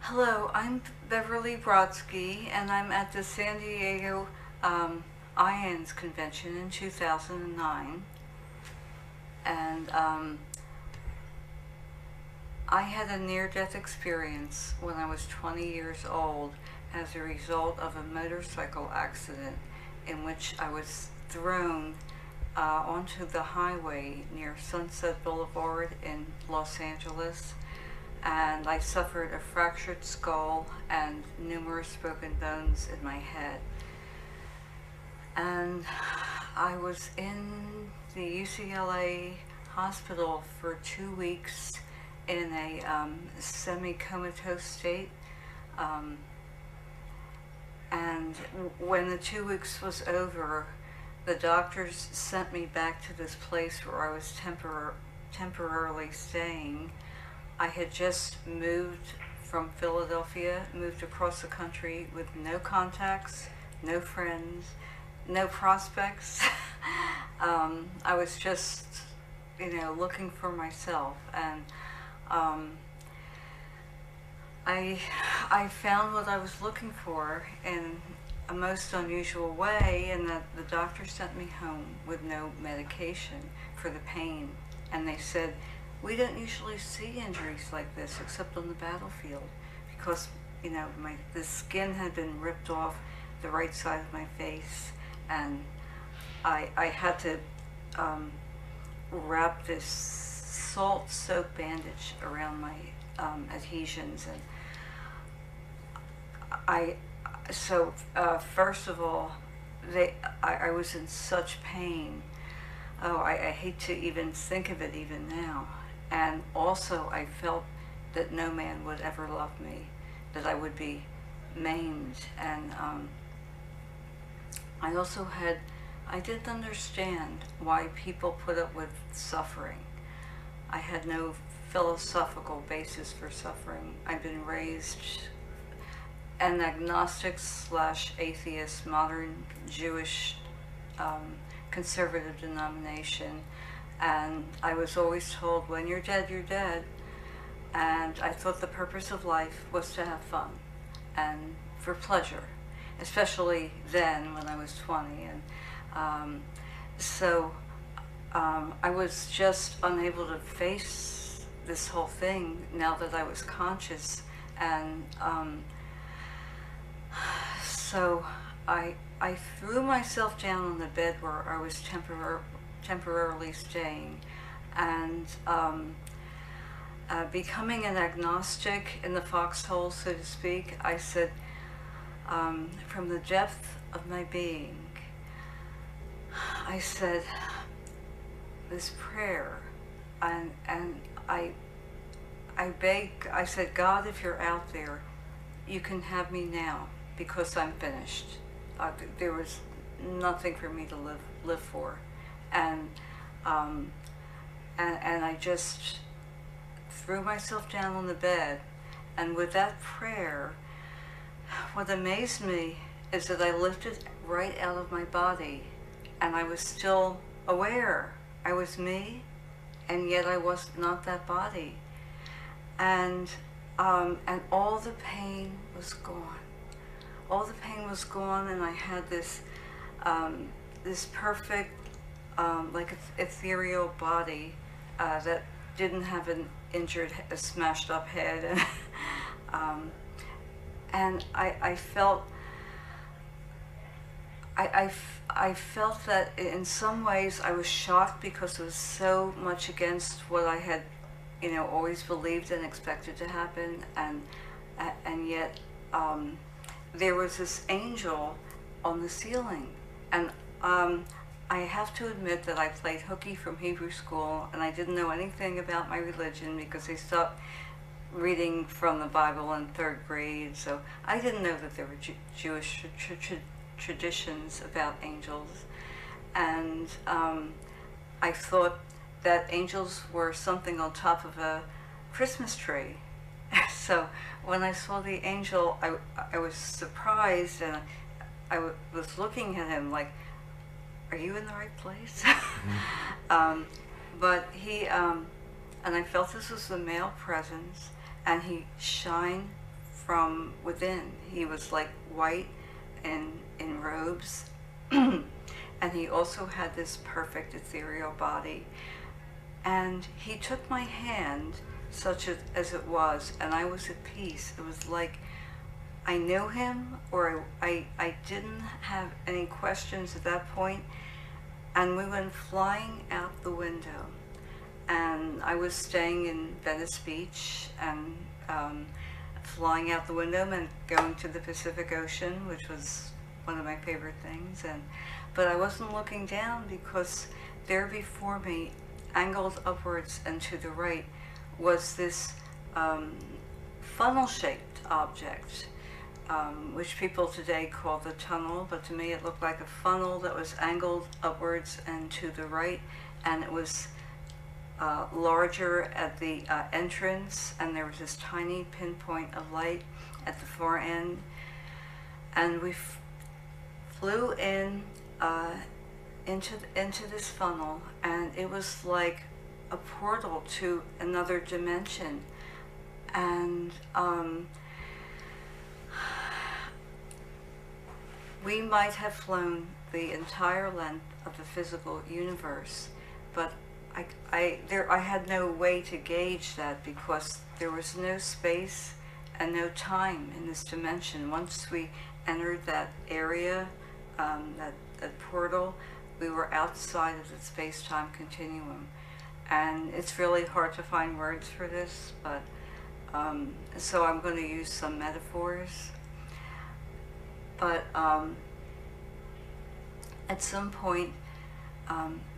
Hello, I'm Beverly Brodsky, and I'm at the San Diego IANS convention in 2009. And I had a near-death experience when I was 20 years old as a result of a motorcycle accident in which I was thrown onto the highway near Sunset Boulevard in Los Angeles, and I suffered a fractured skull and numerous broken bones in my head. And I was in the UCLA hospital for 2 weeks in a semi-comatose state. And when the 2 weeks was over, the doctors sent me back to this place where I was temporarily staying. I had just moved from Philadelphia, moved across the country with no contacts, no friends, no prospects. I was just, looking for myself, and I found what I was looking for in a most unusual way, in that the doctor sent me home with no medication for the pain, and they said, "We don't usually see injuries like this except on the battlefield," because the skin had been ripped off the right side of my face, and I had to wrap this salt-soaked bandage around my adhesions, and first of all, I was in such pain. Oh, I hate to even think of it even now. And also I felt that no man would ever love me, that I would be maimed. And I didn't understand why people put up with suffering. I had no philosophical basis for suffering. I'd been raised an agnostic / atheist, modern Jewish conservative denomination, and I was always told, when you're dead, you're dead. And I thought the purpose of life was to have fun and for pleasure, especially then when I was 20. And I was just unable to face this whole thing now that I was conscious. And so I threw myself down on the bed where I was temporarily staying, and becoming an agnostic in the foxhole, so to speak, I said, from the depth of my being, I said this prayer, and I begged, I said, "God, if you're out there, you can have me now, because I'm finished." There was nothing for me to live for, and I just threw myself down on the bed. And with that prayer, what amazed me is that I lifted right out of my body, and I was still aware. I was me, and yet I was not that body, and all the pain was gone. All the pain was gone, and I had this perfect, ethereal body that didn't have an injured, smashed up head, and I felt that in some ways I was shocked, because it was so much against what I had, always believed and expected to happen, and yet there was this angel on the ceiling. And I have to admit that I played hooky from Hebrew school, and I didn't know anything about my religion, because they stopped reading from the Bible in 3rd grade, so I didn't know that there were Jewish traditions about angels. And I thought that angels were something on top of a Christmas tree. So when I saw the angel, I was surprised, and I was looking at him like, "Are you in the right place?" But and I felt this was the male presence, and he shined from within. He was like white and in robes. And he also had this perfect ethereal body. And he took my hand, such as it was, and I was at peace. It was like I knew him, or I didn't have any questions at that point. And we went flying out the window. And I was staying in Venice Beach, and flying out the window and going to the Pacific Ocean, which was one of my favorite things. But I wasn't looking down, because there before me, angled upwards and to the right, was this funnel-shaped object, which people today call the tunnel, but to me it looked like a funnel that was angled upwards and to the right, and it was larger at the entrance, and there was this tiny pinpoint of light at the far end. And we flew in into this funnel, and it was like a portal to another dimension. And we might have flown the entire length of the physical universe, but I had no way to gauge that, because there was no space and no time in this dimension. Once we entered that area, that portal, we were outside of the space-time continuum. And it's really hard to find words for this, but so I'm going to use some metaphors. But at some point,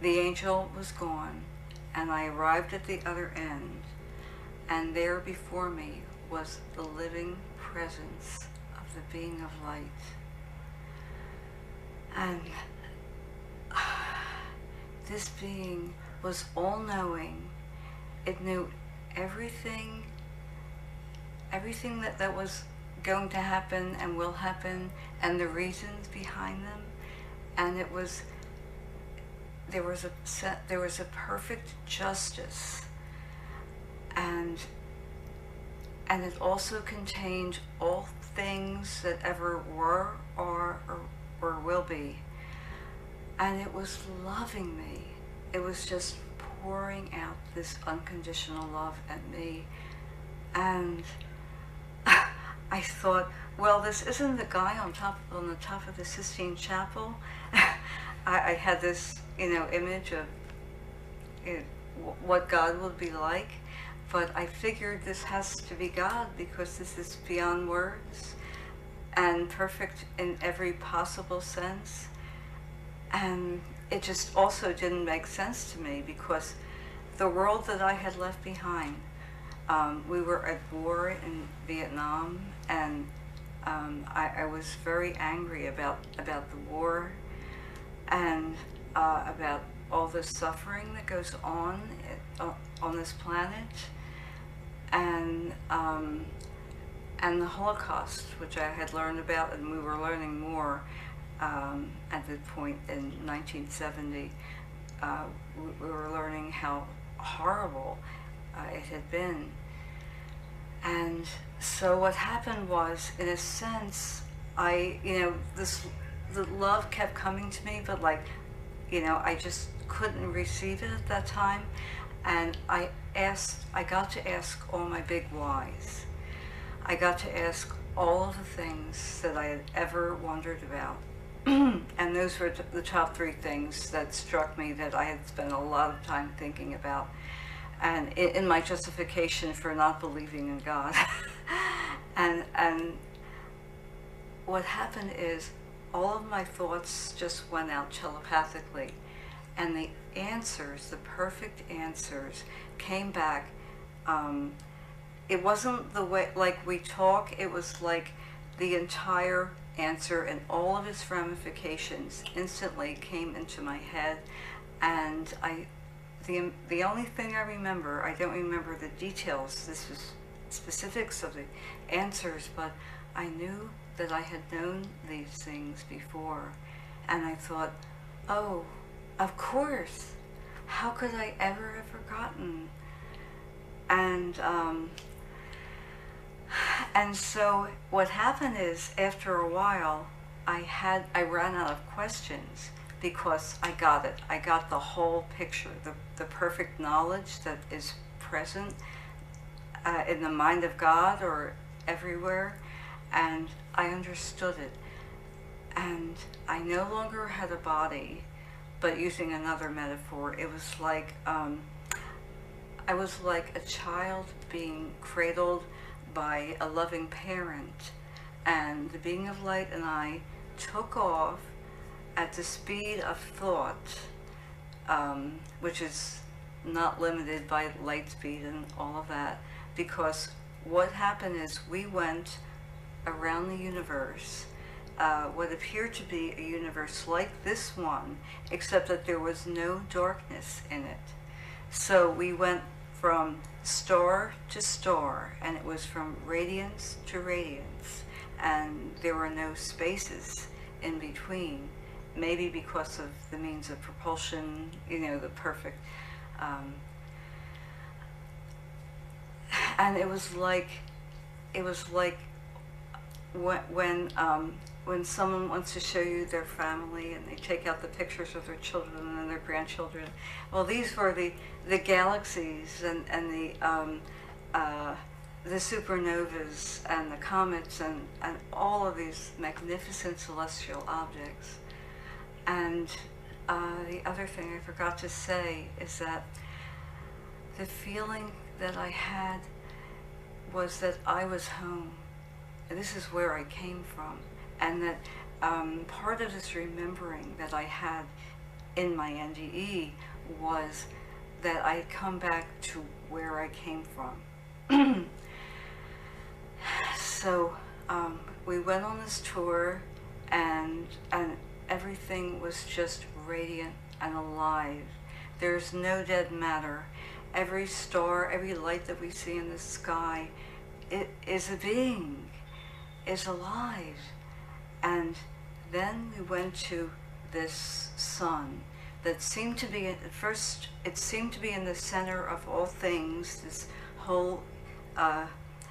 the angel was gone, and I arrived at the other end, and there before me was the living presence of the being of light. And this being was all-knowing. It knew everything that was going to happen and will happen, and the reasons behind them. And there was a perfect justice, and it also contained all things that ever were or will be. And it was loving me. It was just pouring out this unconditional love at me. And I thought, well, this isn't the guy on the top of the Sistine Chapel. I had this, image of what God would be like, but I figured this has to be God, because this is beyond words and perfect in every possible sense. And it just also didn't make sense to me, because the world that I had left behind, we were at war in Vietnam, and I was very angry about the war, and about all the suffering that goes on this planet, and the Holocaust, which I had learned about, and we were learning more at the point in 1970. We were learning how horrible it had been. And so what happened was, in a sense, the love kept coming to me, but I just couldn't receive it at that time. And I got to ask all my big whys. I got to ask all of the things that I had ever wondered about. And those were the top 3 things that struck me, that I had spent a lot of time thinking about, and in my justification for not believing in God. and what happened is, all of my thoughts just went out telepathically, and the answers, the perfect answers, came back. It wasn't the way like we talk, it was like the entire answer and all of its ramifications instantly came into my head. And the only thing I remember, I don't remember the details, this was specifics of the answers, but I knew that I had known these things before. And I thought, oh, of course, how could I ever have forgotten? And And so what happened is, after a while, I ran out of questions because I got it. I got the whole picture, the perfect knowledge that is present in the mind of God or everywhere, and I understood it. And I no longer had a body, but using another metaphor, it was like I was like a child being cradled by a loving parent, and the being of light and I took off at the speed of thought, which is not limited by light speed and all of that, because what happened is we went around the universe, what appeared to be a universe like this one, except that there was no darkness in it. So we went from star to star, and it was from radiance to radiance, and there were no spaces in between, maybe because of the means of propulsion, you know, the perfect, and it was like when someone wants to show you their family and they take out the pictures of their children and their grandchildren. Well, these were the galaxies and the supernovas and the comets and all of these magnificent celestial objects. And the other thing I forgot to say is that the feeling that I had was that I was home. This is where I came from. And that part of this remembering that I had in my NDE was that I had come back to where I came from. So we went on this tour, and everything was just radiant and alive. There's no dead matter. Every star, every light that we see in the sky, it is a being, is alive. And then we went to this sun that seemed to be, at first, it seemed to be in the center of all things, this whole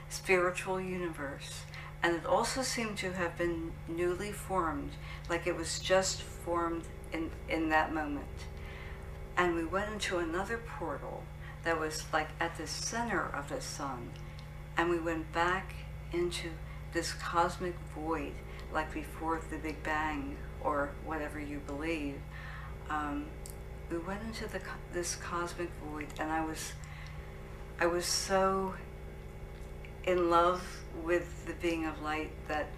spiritual universe. And it also seemed to have been newly formed, like it was just formed in that moment. And we went into another portal that was like at the center of the sun. And we went back into this cosmic void, like before the Big Bang, or whatever you believe. We went into this cosmic void, and I was so in love with the being of light that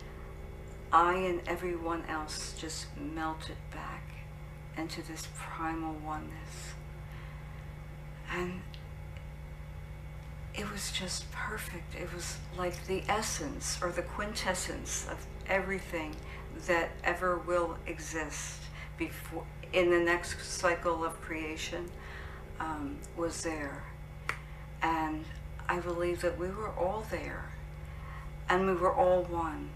I and everyone else just melted back into this primal oneness. And it was just perfect. It was like the essence or the quintessence of everything that ever will exist before in the next cycle of creation was there. And I believe that we were all there, and we were all one.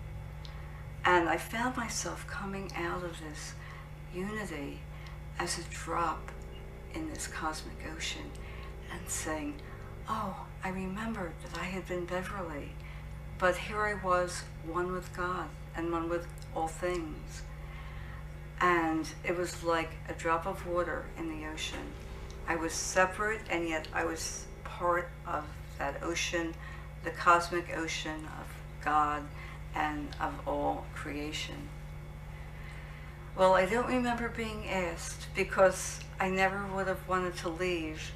And I found myself coming out of this unity as a drop in this cosmic ocean and saying, oh, I remembered that I had been Beverly, but here I was, one with God and one with all things. And it was like a drop of water in the ocean. I was separate, and yet I was part of that ocean, the cosmic ocean of God and of all creation. Well, I don't remember being asked, because I never would have wanted to leave.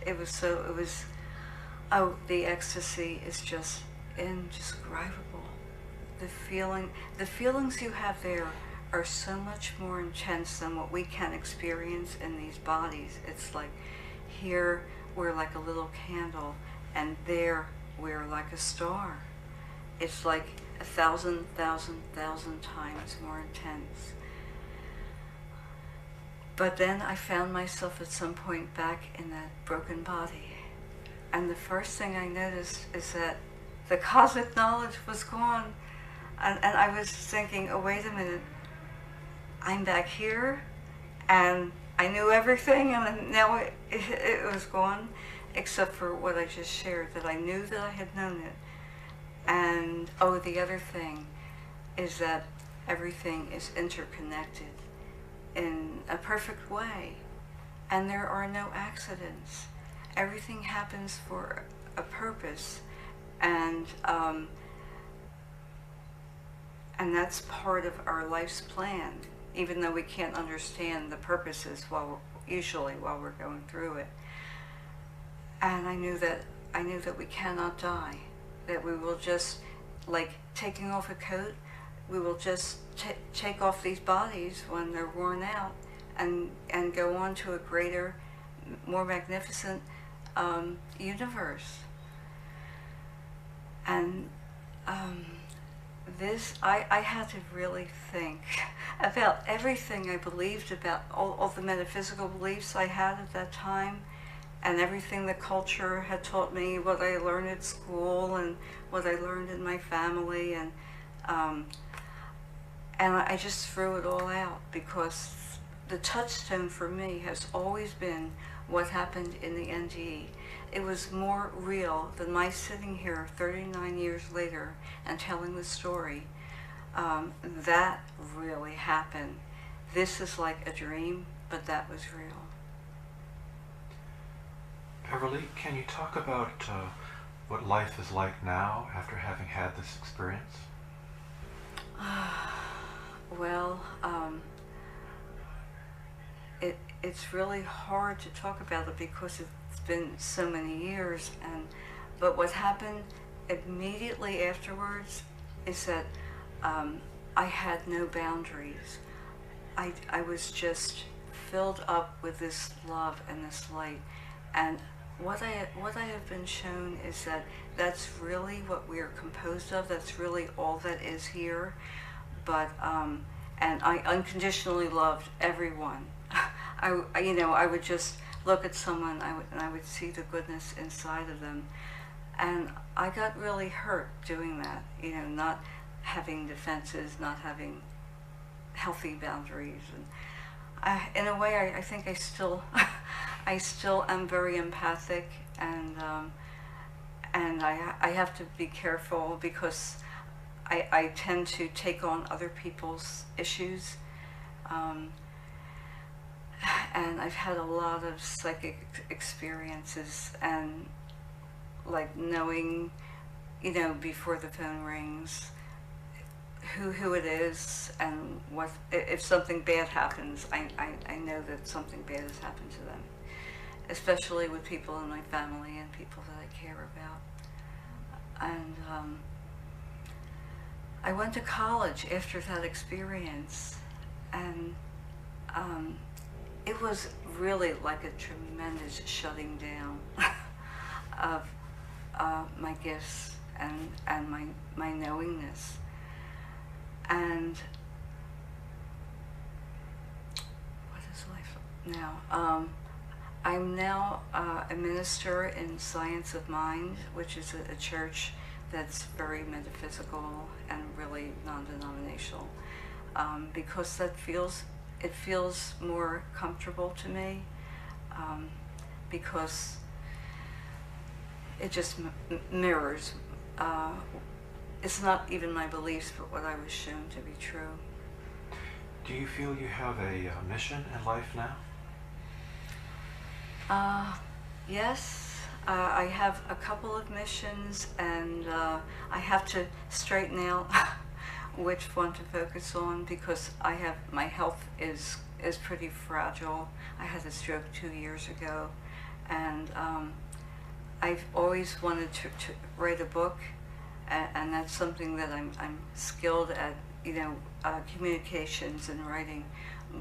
Oh, the ecstasy is just indescribable. The feelings you have there are so much more intense than what we can experience in these bodies. It's like here we're like a little candle, and there we're like a star. It's like 1,000 times more intense. But then I found myself at some point back in that broken body. And the first thing I noticed is that the cosmic knowledge was gone. And I was thinking, oh, wait a minute, I'm back here, and I knew everything, and now it was gone, except for what I just shared, that I knew that I had known it. And oh, the other thing is that everything is interconnected in a perfect way, and there are no accidents. Everything happens for a purpose, and that's part of our life's plan, even though we can't understand the purposes usually while we're going through it. And I knew that we cannot die, that we will just, like taking off a coat, we will just take off these bodies when they're worn out and go on to a greater, more magnificent universe. And I had to really think about everything I believed, about all the metaphysical beliefs I had at that time, and everything the culture had taught me, what I learned at school and what I learned in my family, and I just threw it all out, because the touchstone for me has always been what happened in the NDE. It was more real than my sitting here 39 years later and telling the story. That really happened. This is like a dream, but that was real. Beverly, can you talk about what life is like now after having had this experience? Well, it's really hard to talk about it because it's been so many years, but what happened immediately afterwards is that I had no boundaries. I was just filled up with this love and this light, and what I have been shown is that that's really what we are composed of. That's really all that is here. But and I unconditionally loved everyone. I would just look at someone, and I would see the goodness inside of them, and I got really hurt doing that. Not having defenses, not having healthy boundaries, and in a way, I think I still, I still am very empathic, and I have to be careful because I tend to take on other people's issues. And I've had a lot of psychic experiences, and like knowing, before the phone rings, who it is, and what if something bad happens. I know that something bad has happened to them, especially with people in my family and people that I care about. And I went to college after that experience, and it was really like a tremendous shutting down of my gifts and my knowingness. And what is life now? I'm now a minister in Science of Mind, which is a church that's very metaphysical and really non-denominational, because it feels more comfortable to me, because it just mirrors. It's not even my beliefs, but what I was shown to be true. Do you feel you have a mission in life now? Yes. I have a couple of missions, and I have to straighten out which one to focus on, because my health is pretty fragile. I had a stroke 2 years ago, and I've always wanted to write a book, and that's something that I'm skilled at, communications and writing.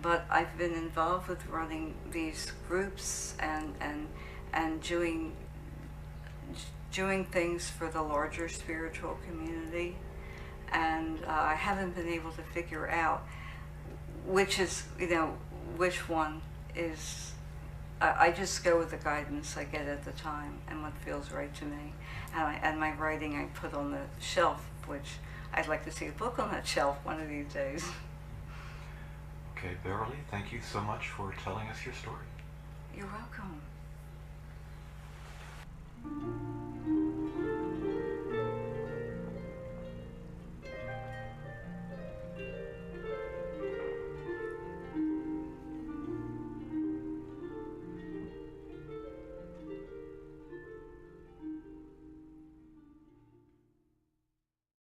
But I've been involved with running these groups and doing things for the larger spiritual community, and I haven't been able to figure out which one is. I just go with the guidance I get at the time and what feels right to me, and my writing I put on the shelf, which I'd like to see a book on that shelf one of these days. Okay, Beverly, thank you so much for telling us your story. You're welcome.